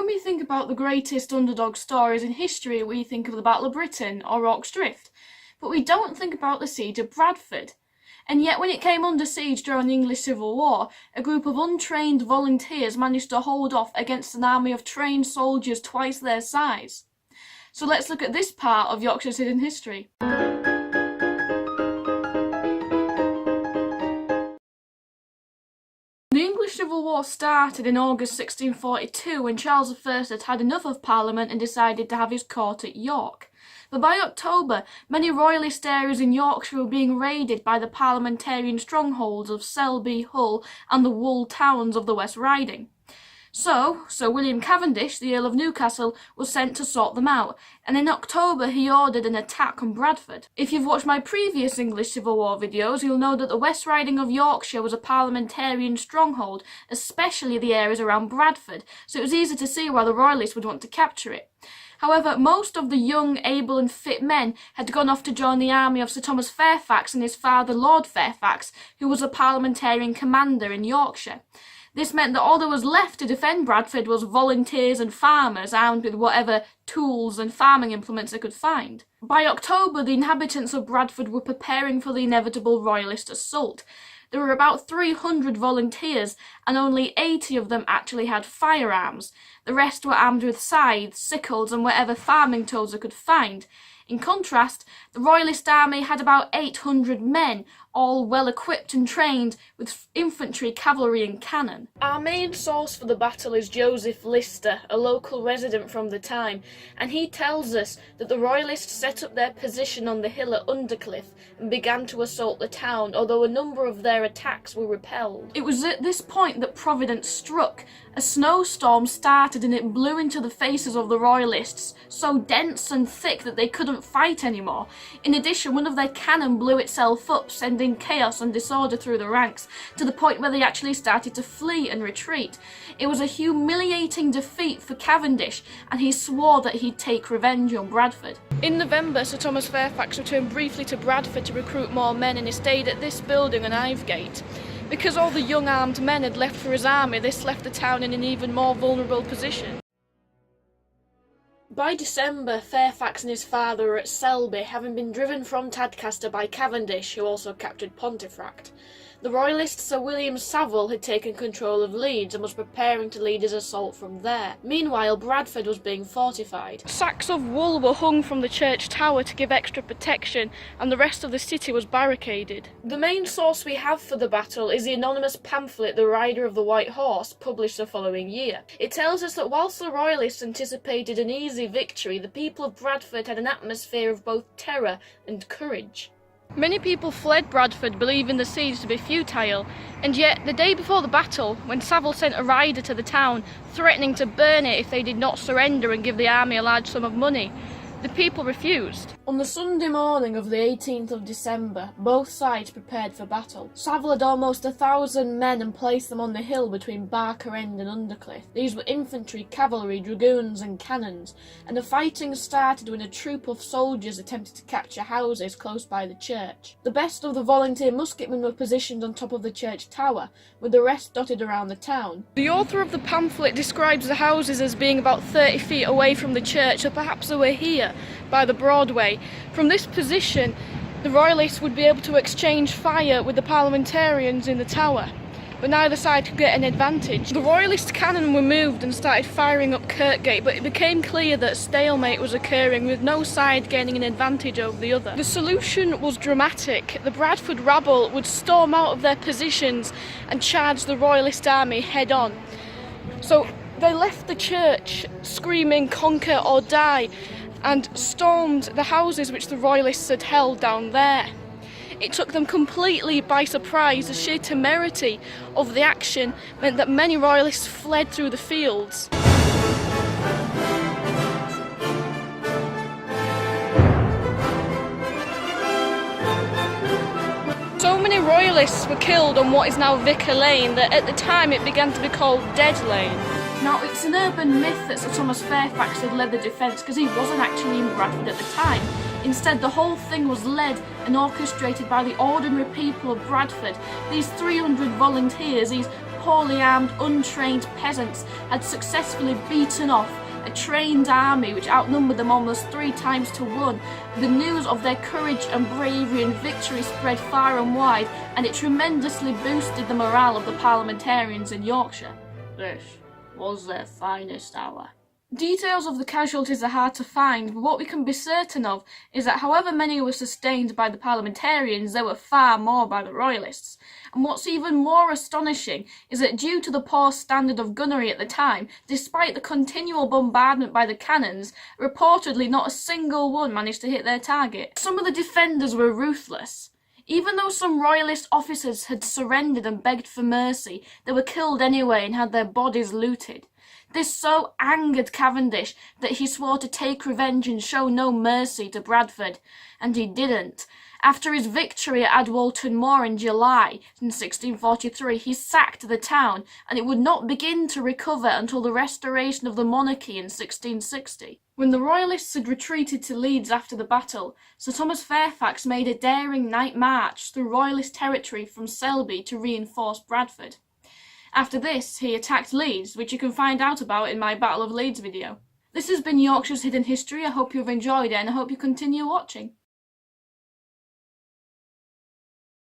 When we think about the greatest underdog stories in history, we think of the Battle of Britain or Rorke's Drift, but we don't think about the siege of Bradford. And yet when it came under siege during the English Civil War, a group of untrained volunteers managed to hold off against an army of trained soldiers twice their size. So let's look at this part of Yorkshire's hidden history. The English Civil War started in August 1642 when Charles I had had enough of Parliament and decided to have his court at York. But by October, many Royalist areas in Yorkshire were being raided by the parliamentarian strongholds of Selby, Hull and the Wool towns of the West Riding. So, Sir William Cavendish, the Earl of Newcastle, was sent to sort them out, and in October he ordered an attack on Bradford. If you've watched my previous English Civil War videos, you'll know that the West Riding of Yorkshire was a parliamentarian stronghold, especially the areas around Bradford, so it was easy to see why the Royalists would want to capture it. However, most of the young, able and fit men had gone off to join the army of Sir Thomas Fairfax and his father Lord Fairfax, who was a parliamentarian commander in Yorkshire. This meant that all that was left to defend Bradford was volunteers and farmers armed with whatever tools and farming implements they could find. By October, the inhabitants of Bradford were preparing for the inevitable Royalist assault. There were about 300 volunteers, and only 80 of them actually had firearms. The rest were armed with scythes, sickles, and whatever farming tools they could find. In contrast, the Royalist army had about 800 men, all well equipped and trained, with infantry, cavalry and cannon. Our main source for the battle is Joseph Lister, a local resident from the time, and he tells us that the Royalists set up their position on the hill at Undercliff and began to assault the town, although a number of their attacks were repelled. It was at this point that Providence struck. A snowstorm started and it blew into the faces of the Royalists, so dense and thick that they couldn't fight anymore. In addition, one of their cannon blew itself up, sending chaos and disorder through the ranks, to the point where they actually started to flee and retreat. It was a humiliating defeat for Cavendish, and he swore that he'd take revenge on Bradford. In November, Sir Thomas Fairfax returned briefly to Bradford to recruit more men, and he stayed at this building on Ivegate. Because all the young armed men had left for his army, this left the town in an even more vulnerable position. By December, Fairfax and his father were at Selby, having been driven from Tadcaster by Cavendish, who also captured Pontefract. The Royalist Sir William Savile had taken control of Leeds and was preparing to lead his assault from there. Meanwhile, Bradford was being fortified. Sacks of wool were hung from the church tower to give extra protection, and the rest of the city was barricaded. The main source we have for the battle is the anonymous pamphlet The Rider of the White Horse, published the following year. It tells us that whilst the Royalists anticipated an easy victory, the people of Bradford had an atmosphere of both terror and courage. Many people fled Bradford, believing the siege to be futile, and yet the day before the battle, when Savile sent a rider to the town, threatening to burn it if they did not surrender and give the army a large sum of money, the people refused. On the Sunday morning of the 18th of December, both sides prepared for battle. Savile had almost 1,000 men and placed them on the hill between Barker End and Undercliff. These were infantry, cavalry, dragoons and cannons, and the fighting started when a troop of soldiers attempted to capture houses close by the church. The best of the volunteer musketmen were positioned on top of the church tower, with the rest dotted around the town. The author of the pamphlet describes the houses as being about 30 feet away from the church, or perhaps they were here, by the Broadway. From this position, the Royalists would be able to exchange fire with the parliamentarians in the tower, but neither side could get an advantage. The Royalist cannon were moved and started firing up Kirkgate, but it became clear that a stalemate was occurring, with no side gaining an advantage over the other. The solution was dramatic. The Bradford rabble would storm out of their positions and charge the Royalist army head on. So they left the church screaming "Conquer or die," and stormed the houses which the Royalists had held down there. It took them completely by surprise. The sheer temerity of the action meant that many Royalists fled through the fields. So many Royalists were killed on what is now Vicar Lane that at the time it began to be called Dead Lane. Now, it's an urban myth that Sir Thomas Fairfax had led the defence, because he wasn't actually in Bradford at the time. Instead, the whole thing was led and orchestrated by the ordinary people of Bradford. These 300 volunteers, these poorly armed, untrained peasants had successfully beaten off a trained army which outnumbered them almost 3 times to 1. The news of their courage and bravery and victory spread far and wide, and it tremendously boosted the morale of the parliamentarians in Yorkshire. This was their finest hour. Details of the casualties are hard to find, but what we can be certain of is that however many were sustained by the parliamentarians, there were far more by the Royalists. And what's even more astonishing is that due to the poor standard of gunnery at the time, despite the continual bombardment by the cannons, reportedly not a single one managed to hit their target. Some of the defenders were ruthless. Even though some Royalist officers had surrendered and begged for mercy, they were killed anyway and had their bodies looted. This so angered Cavendish that he swore to take revenge and show no mercy to Bradford, and he didn't. After his victory at Adwalton Moor in July in 1643, he sacked the town, and it would not begin to recover until the restoration of the monarchy in 1660. When the Royalists had retreated to Leeds after the battle, Sir Thomas Fairfax made a daring night march through Royalist territory from Selby to reinforce Bradford. After this, he attacked Leeds, which you can find out about in my Battle of Leeds video. This has been Yorkshire's Hidden History. I hope you've enjoyed it, and I hope you continue watching.